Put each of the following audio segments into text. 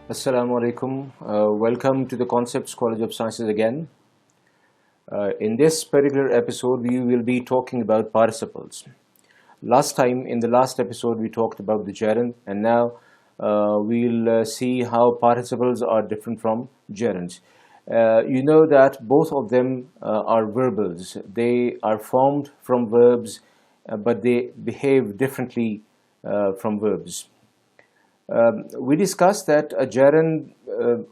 Assalamu alaikum. Welcome to the Concepts College of Sciences again. In this particular episode, we will be talking about participles. Last time, in the last episode, we talked about the gerund, and now we'll see how participles are different from gerunds. You know that both of them are verbals. They are formed from verbs, but they behave differently from verbs. We discussed that a gerund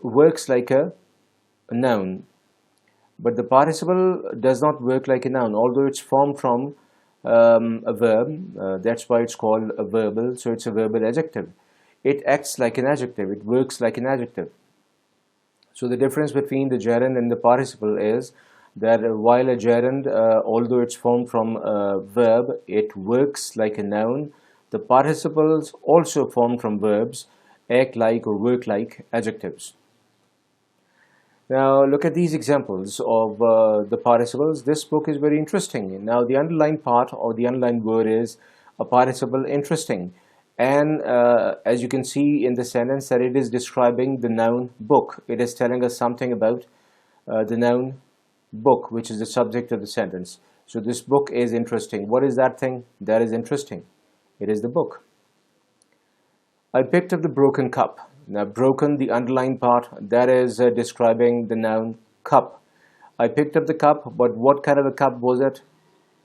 works like a noun, but the participle does not work like a noun, although it's formed from a verb. That's why it's called a verbal, so it's a verbal adjective. It acts like an adjective, it works like an adjective. So the difference between the gerund and the participle is that while a gerund, although it's formed from a verb, it works like a noun. The participles, also formed from verbs, act like or work like adjectives. Now look at these examples of the participles. This book is very interesting. Now the underlined part or the underlined word is a participle interesting. And as you can see in the sentence that it is describing the noun book. It is telling us something about the noun book, which is the subject of the sentence. So this book is interesting. What is that thing that is interesting? It is the book. I picked up the broken cup. Now broken, the underlined part, that is describing the noun cup. I picked up the cup, but what kind of a cup was it?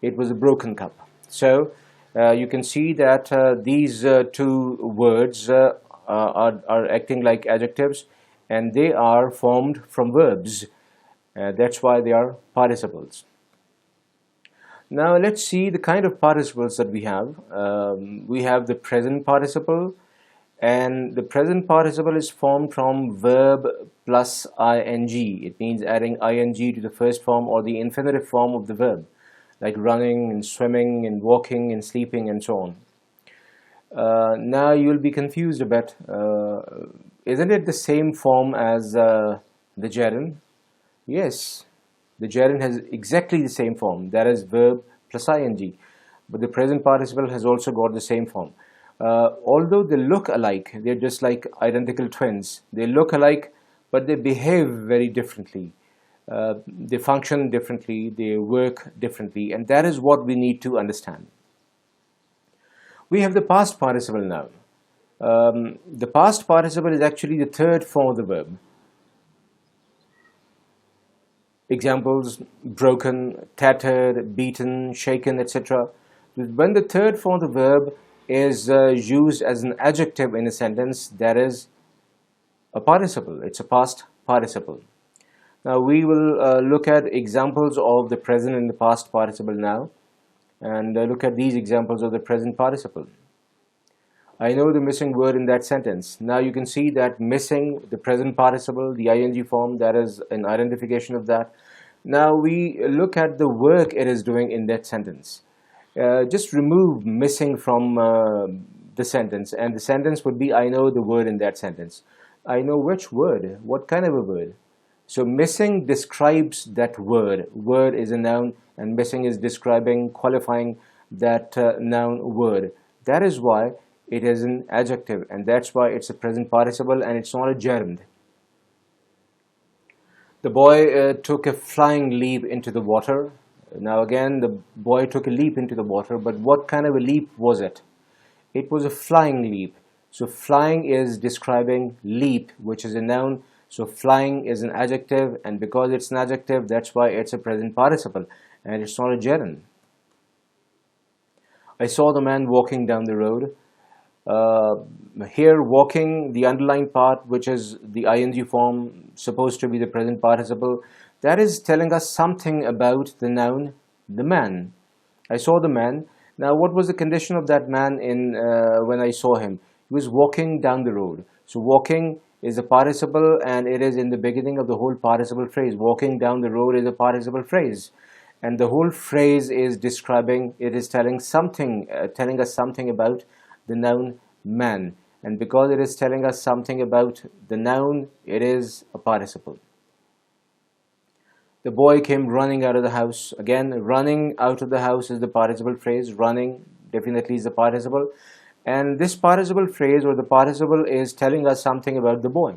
It was a broken cup. So you can see that these two words are acting like adjectives, and they are formed from verbs. That's why they are participles. Now let's see the kind of participles that we have. We have the present participle, and the present participle is formed from verb plus ing. It means adding ing to the first form or the infinitive form of the verb, like running and swimming and walking and sleeping and so on. Now you'll be confused a bit. Isn't it the same form as the gerund? Yes, the gerund has exactly the same form, that is verb plus ing, but the present participle has also got the same form. Although they look alike, they're just like identical twins. They look alike, but they behave very differently. They function differently, they work differently, and that is what we need to understand. We have the past participle now. The past participle is actually the third form of the verb. Examples: broken, tattered, beaten, shaken, etc. When the third form of the verb is used as an adjective in a sentence, that is a participle. It's a past participle. Now we will look at examples of the present and the past participle now, and look at these examples of the present participle. I know the missing word in that sentence. Now you can see that missing, the present participle, the ing form, that is an identification of that. Now we look at the work it is doing in that sentence. Just remove missing from the sentence, and the sentence would be I know the word in that sentence. I know which word? What kind of a word? So missing describes that word. Word is a noun, and missing is describing, qualifying that noun word. That is why it is an adjective, and that's why it's a present participle and it's not a gerund. The boy took a flying leap into the water. Now again, the boy took a leap into the water, but what kind of a leap was it? It was a flying leap. So flying is describing leap, which is a noun. So flying is an adjective, and because it's an adjective, that's why it's a present participle and it's not a gerund. I saw the man walking down the road. Here walking, the underlined part, which is the ing form, supposed to be the present participle, that is telling us something about the noun the man. I saw the man. Now what was the condition of that man in when I saw him? He was walking down the road. So walking is a participle, and it is in the beginning of the whole participle phrase. Walking down the road is a participle phrase, and the whole phrase is describing, it is telling something, telling us something about the noun man, and because it is telling us something about the noun, it is a participle. The boy came running out of the house. Again, running out of the house is the participle phrase. Running definitely is the participle, And this participle phrase or the participle is telling us something about the boy.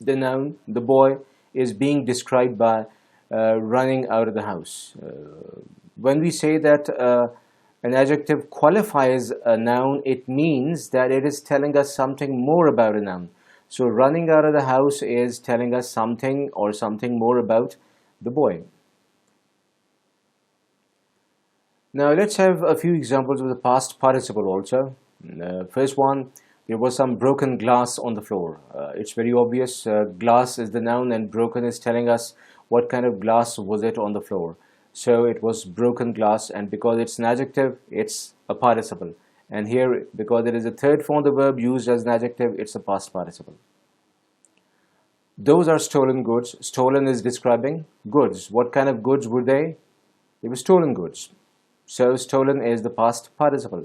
The noun, the boy, is being described by running out of the house. When we say that an adjective qualifies a noun, it means that it is telling us something more about a noun. So running out of the house is telling us something or something more about the boy. Now let's have a few examples of the past participle also. First one, there was some broken glass on the floor. It's very obvious. Glass is the noun and broken is telling us what kind of glass was it on the floor. So it was broken glass, and because it's an adjective, it's a participle. And here, because it is a third form of the verb used as an adjective, it's a past participle. Those are stolen goods. Stolen is describing goods. What kind of goods were they? They were stolen goods. So stolen is the past participle.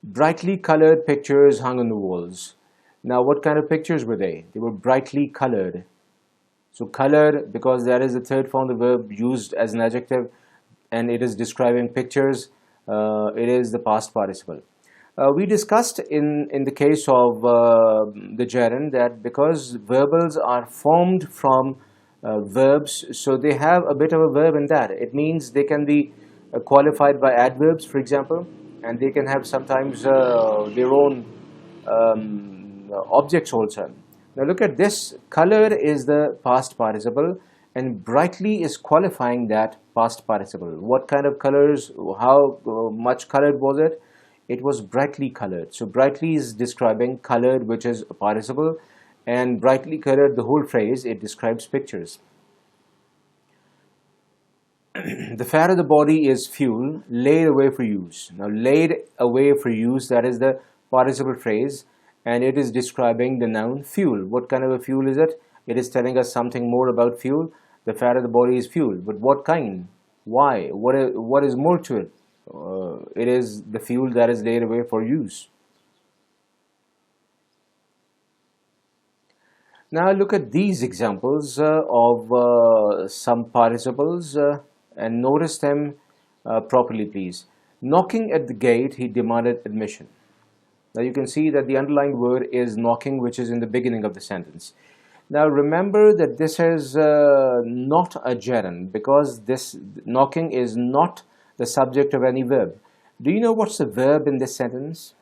Brightly colored pictures hung on the walls. Now what kind of pictures were they? They were brightly colored. So colored, because that is the third form of the verb used as an adjective and it is describing pictures, it is the past participle. We discussed in the case of the gerund that because verbals are formed from verbs, so they have a bit of a verb in that. It means they can be qualified by adverbs, for example, and they can have sometimes their own objects also. Now look at this. Colored is the past participle and brightly is qualifying that past participle. What kind of colors, how much colored was it? It was brightly colored. So brightly is describing colored, which is a participle, and brightly colored, the whole phrase, it describes pictures. The fat of the body is fuel laid away for use. Now laid away for use, that is the participle phrase, and it is describing the noun fuel. What kind of a fuel is it? It is telling us something more about fuel. The fat of the body is fuel, but what kind? Why? What is more to it? It is the fuel that is laid away for use. Now look at these examples of some participles and notice them properly, please. Knocking at the gate, he demanded admission. Now you can see that the underlying word is knocking, which is in the beginning of the sentence. Now remember that this is not a gerund because this knocking is not the subject of any verb. Do you know what's the verb in this sentence?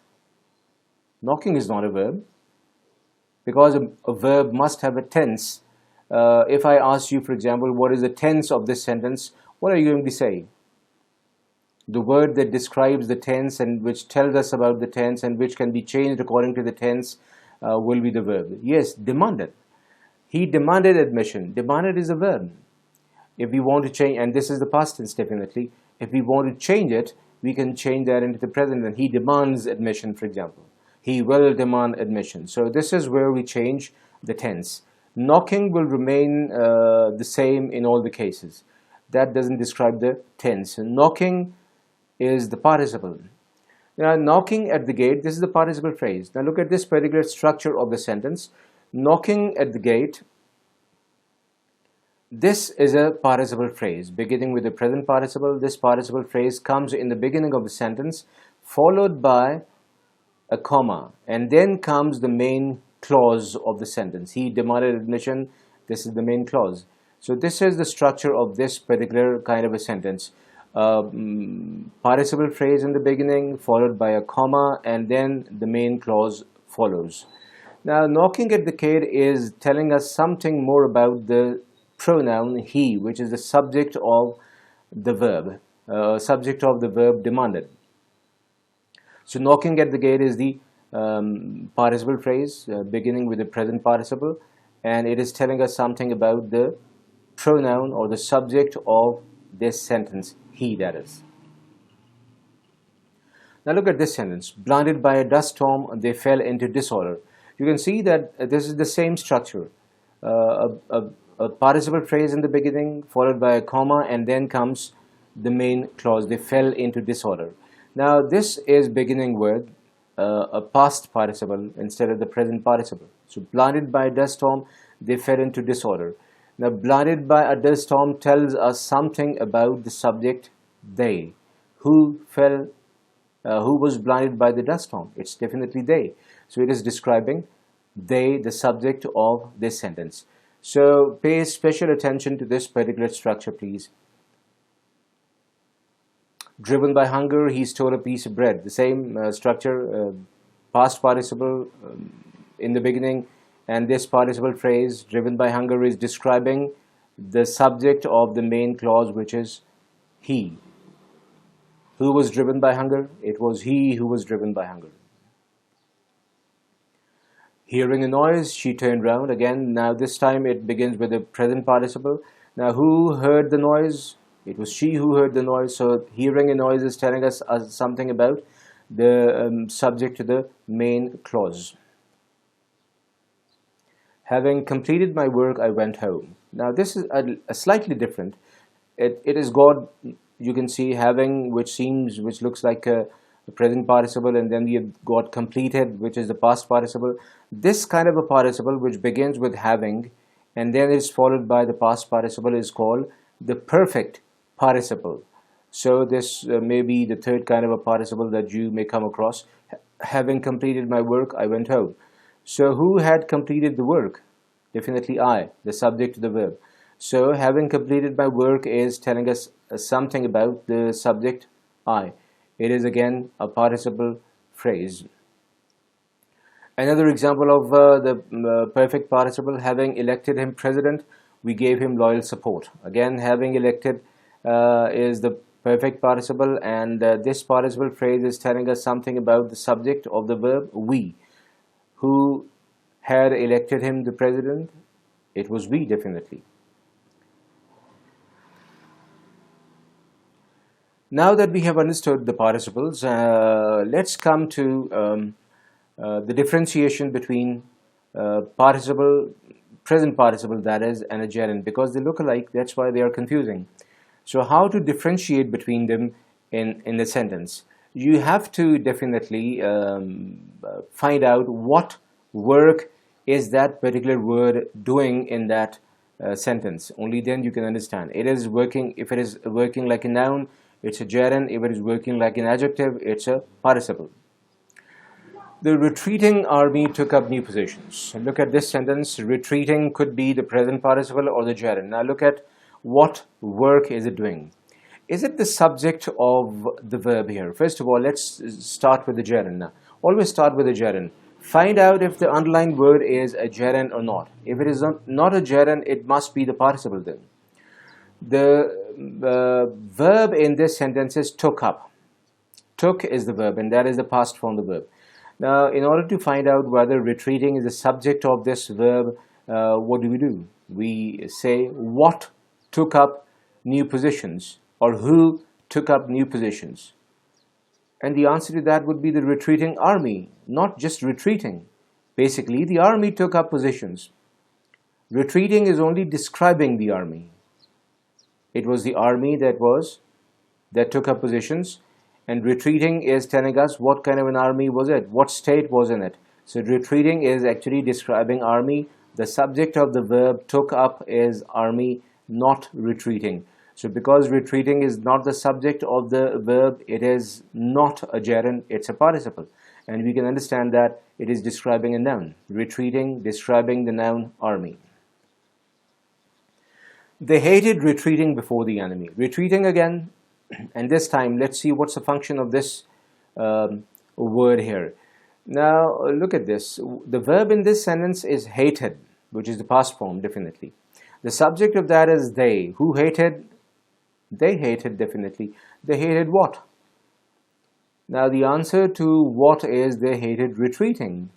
Knocking is not a verb because a verb must have a tense. If I ask you, for example, what is the tense of this sentence, what are you going to say? The word that describes the tense and which tells us about the tense and which can be changed according to the tense will be the verb. Yes, demanded. He demanded admission. Demanded is a verb. If we want to change, and this is the past tense definitely, if we want to change it, we can change that into the present and he demands admission, for example. He will demand admission. So this is where we change the tense. Knocking will remain the same in all the cases. That doesn't describe the tense. Knocking is the participle. Now, knocking at the gate, this is the participle phrase. Now look at this particular structure of the sentence. Knocking at the gate, this is a participle phrase beginning with the present participle. This participle phrase comes in the beginning of the sentence followed by a comma, and then comes the main clause of the sentence. He demanded admission. This is the main clause. So this is the structure of this particular kind of a sentence. Participle phrase in the beginning followed by a comma and then the main clause follows. Now knocking at the gate is telling us something more about the pronoun he, which is the subject of the verb, demanded. So knocking at the gate is the participle phrase beginning with the present participle, and it is telling us something about the pronoun or the subject of this sentence, he, that is. Now look at this sentence. Blinded by a dust storm, they fell into disorder. You can see that this is the same structure. A participle phrase in the beginning followed by a comma and then comes the main clause. They fell into disorder. Now this is beginning with a past participle instead of the present participle. So blinded by a dust storm, they fell into disorder. Now blinded by a dust storm tells us something about the subject, they, who fell who was blinded by the dust storm? It's definitely they. So it is describing they, the subject of this sentence. So pay special attention to this particular structure, please. Driven by hunger, he stole a piece of bread. The same structure, past participle in the beginning, and this participle phrase, driven by hunger, is describing the subject of the main clause, which is he. Who was driven by hunger? It was he who was driven by hunger. Hearing a noise, she turned round. Again, now this time it begins with the present participle. Now, who heard the noise? It was she who heard the noise. So, hearing a noise is telling us something about the subject to the main clause. Having completed my work, I went home. Now, this is a slightly different. It is God, you can see, having, which looks like a present participle, and then we have got completed, which is the past participle. This kind of a participle which begins with having and then is followed by the past participle is called the perfect participle. So this may be the third kind of a participle that you may come across. Having completed my work, I went home. So who had completed the work? Definitely I, the subject to the verb. So having completed my work is telling us something about the subject I. It is again a participle phrase. Another example of the perfect participle, having elected him president, we gave him loyal support. Again, having elected is the perfect participle, and this participle phrase is telling us something about the subject of the verb we. Who had elected him the president? It was we, definitely. Now that we have understood the participles, let's come to the differentiation between present participle that is, and a gerund, because they look alike. That's why they are confusing. So how to differentiate between them in the sentence? You have to definitely find out what work is that particular word doing in that sentence. Only then you can understand. It is working. If it is working like a noun, it's a gerund. If it is working like an adjective, it's a participle. The retreating army took up new positions. Look at this sentence. Retreating could be the present participle or the gerund. Now look at what work is it doing. Is it the subject of the verb here? First of all, let's start with the gerund now. Always start with the gerund. Find out if the underlined word is a gerund or not. If it is not a gerund, it must be the participle then. The verb in this sentence is took up. Took is the verb, and that is the past form of the verb. Now, in order to find out whether retreating is the subject of this verb, what do? We say what took up new positions, or who took up new positions. And the answer to that would be the retreating army, not just retreating. Basically, the army took up positions. Retreating is only describing the army. It was the army that took up positions, and retreating is telling us what kind of an army was it, what state was in it. So retreating is actually describing army. The subject of the verb took up is army, not retreating. So because retreating is not the subject of the verb, it is not a gerund, it's a participle. And we can understand that it is describing a noun. Retreating, describing the noun army. They hated retreating before the enemy. Retreating again, and this time let's see what's the function of this word here. Now look at this. The verb in this sentence is hated, which is the past form, definitely. The subject of that is they. Who hated? They hated, definitely. They hated what? Now the answer to what is they hated retreating.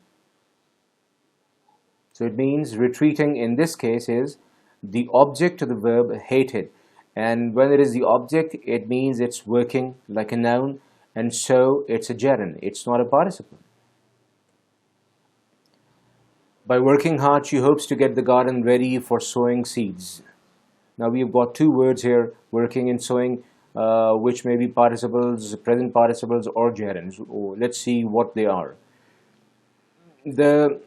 So it means retreating in this case is the object of the verb hated. And when it is the object, it means it's working like a noun, and so it's a gerund. It's not a participle. By working hard, she hopes to get the garden ready for sowing seeds. Now we've got two words here, working and sowing, which may be participles, present participles, or gerunds. Let's see what they are. The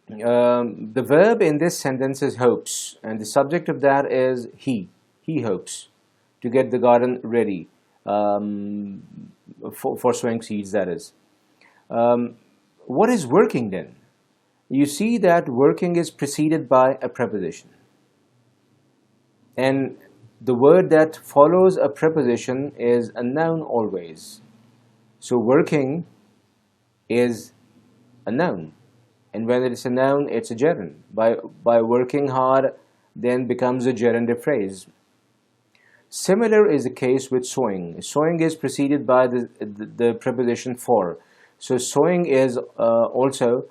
verb in this sentence is hopes, and the subject of that is he. He hopes to get the garden ready. for sowing seeds, that is. What is working then? You see that working is preceded by a preposition. And the word that follows a preposition is a noun always. So working is a noun. And when it's a noun, it's a gerund. By working hard, then becomes a gerundive phrase. Similar is the case with sowing. Sowing is preceded by the preposition for. So sowing is also,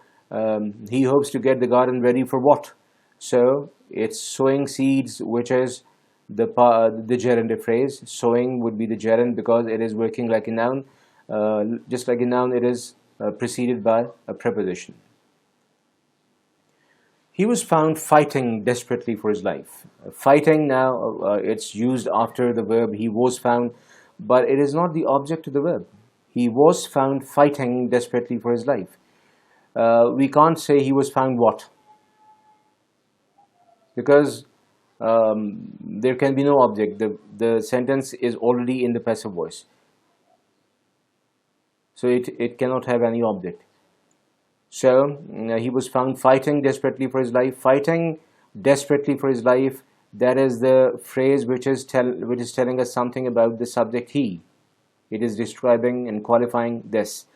he hopes to get the garden ready for what? So it's sowing seeds, which is the gerundive phrase. Sowing would be the gerund because it is working like a noun. Just like a noun, it is preceded by a preposition. He was found fighting desperately for his life. Fighting now, it's used after the verb he was found, but it is not the object of the verb. He was found fighting desperately for his life. We can't say he was found what? Because there can be no object. The sentence is already in the passive voice. So it cannot have any object. So he was found fighting desperately for his life. Fighting desperately for his life, that is the phrase which is telling us something about the subject he. It is describing and qualifying this.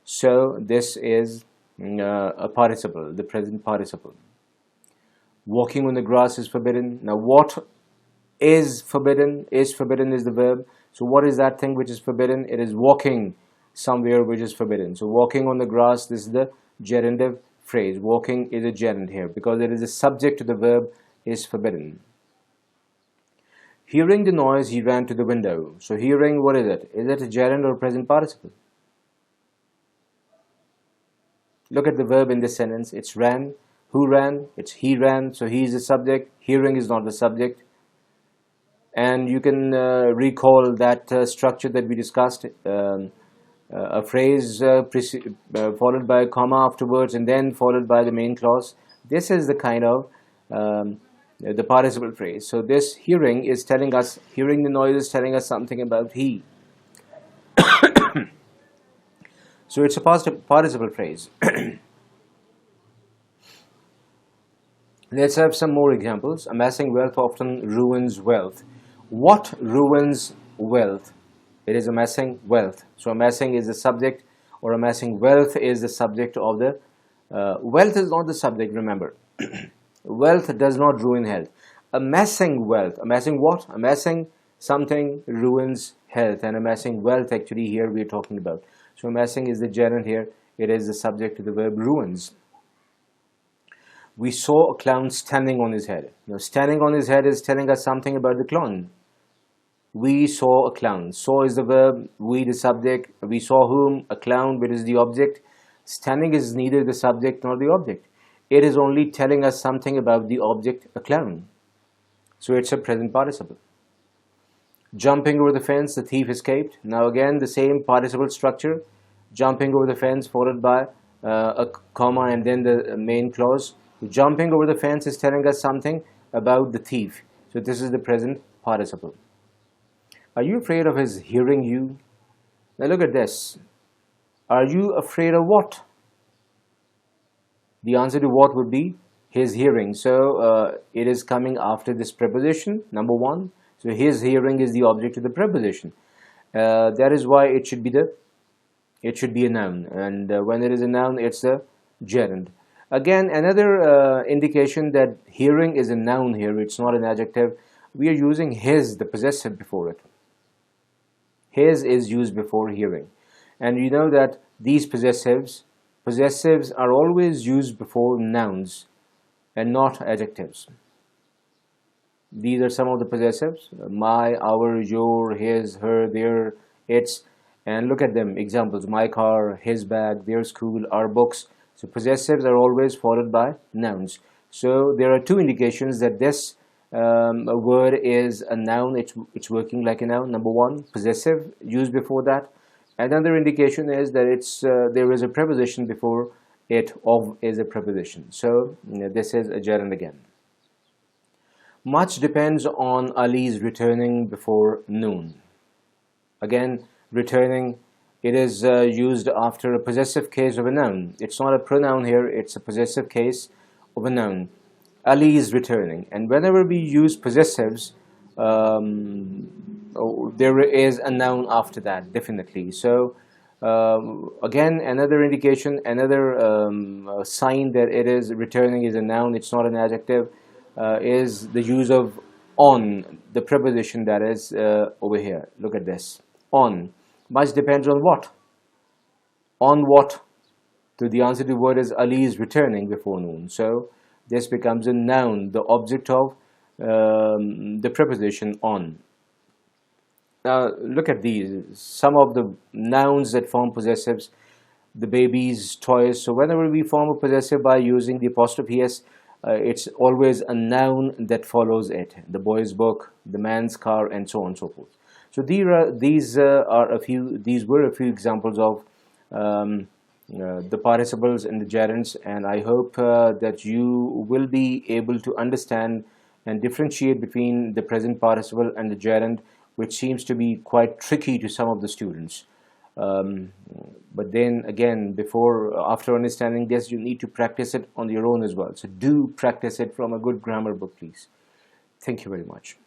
So this is a participle, the present participle. Walking on the grass is forbidden. Now what is forbidden? Is forbidden is the verb. So what is that thing which is forbidden? It is walking somewhere which is forbidden. So walking on the grass, this is the gerundive phrase. Walking is a gerund here because it is the subject of the verb is forbidden. Hearing the noise, he ran to the window. So hearing, what is it? Is it a gerund or present participle? Look at the verb in this sentence. It's ran. Who ran? It's he ran. So he is the subject. Hearing is not the subject. And you can recall that structure that we discussed. A phrase followed by a comma afterwards and then followed by the main clause. This is the kind of the participle phrase. So this hearing is telling us, hearing the noise is telling us something about he. So it's a participle phrase. Let's have some more examples. Amassing wealth often ruins wealth. What ruins wealth? It is amassing wealth. So amassing is the subject, or amassing wealth is the subject of the wealth is not the subject, remember. Wealth does not ruin health. Amassing wealth, amassing what? Amassing something ruins health, and amassing wealth actually here we are talking about. So amassing is the gerund here. It is the subject of the verb ruins. We saw a clown standing on his head. Now standing on his head is telling us something about the clown. We saw a clown. Saw is the verb, we the subject. We saw whom? A clown, which is the object. Standing is neither the subject nor the object. It is only telling us something about the object, a clown. So it's a present participle. Jumping over the fence, the thief escaped. Now again, the same participle structure. Jumping over the fence followed by a comma and then the main clause. Jumping over the fence is telling us something about the thief. So this is the present participle. Are you afraid of his hearing you? Now look at this. Are you afraid of what? The answer to what would be his hearing. So it is coming after this preposition, number one. So his hearing is the object of the preposition. That is why it should be a noun. And when it is a noun, it's a gerund. Again, another indication that hearing is a noun here. It's not an adjective. We are using his, the possessive, before it. His is used before hearing. And you know that these possessives are always used before nouns and not adjectives. These are some of the possessives: my, our, your, his, her, their, its. And look at them, examples: my car, his bag, their school, our books. So possessives are always followed by nouns. So there are two indications that this a word is a noun. It's working like a noun. Number one, possessive used before that. Another indication is that it's there is a preposition before it. Of is a preposition. So this is a gerund again. Much depends on Ali's returning before noon. Again, returning It is used after a possessive case of a noun. It's not a pronoun here, it's a possessive case of a noun. Ali is returning. And whenever we use possessives, there is a noun after that, definitely. So again, another indication, another sign that it is returning is a noun, it's not an adjective, is the use of on, the preposition that is over here. Look at this. On. Much depends on what? On what? So the answer to the word is Ali is returning before noon. So this becomes a noun, the object of the preposition on. Now look at these, some of the nouns that form possessives, the baby's toys. So whenever we form a possessive by using the apostrophe s, it's always a noun that follows it. The boy's book, the man's car, and so on and so forth. So these were a few examples of the participles and the gerunds, and I hope that you will be able to understand and differentiate between the present participle and the gerund, which seems to be quite tricky to some of the students. But then again, after understanding this, you need to practice it on your own as well. So do practice it from a good grammar book, please. Thank you very much.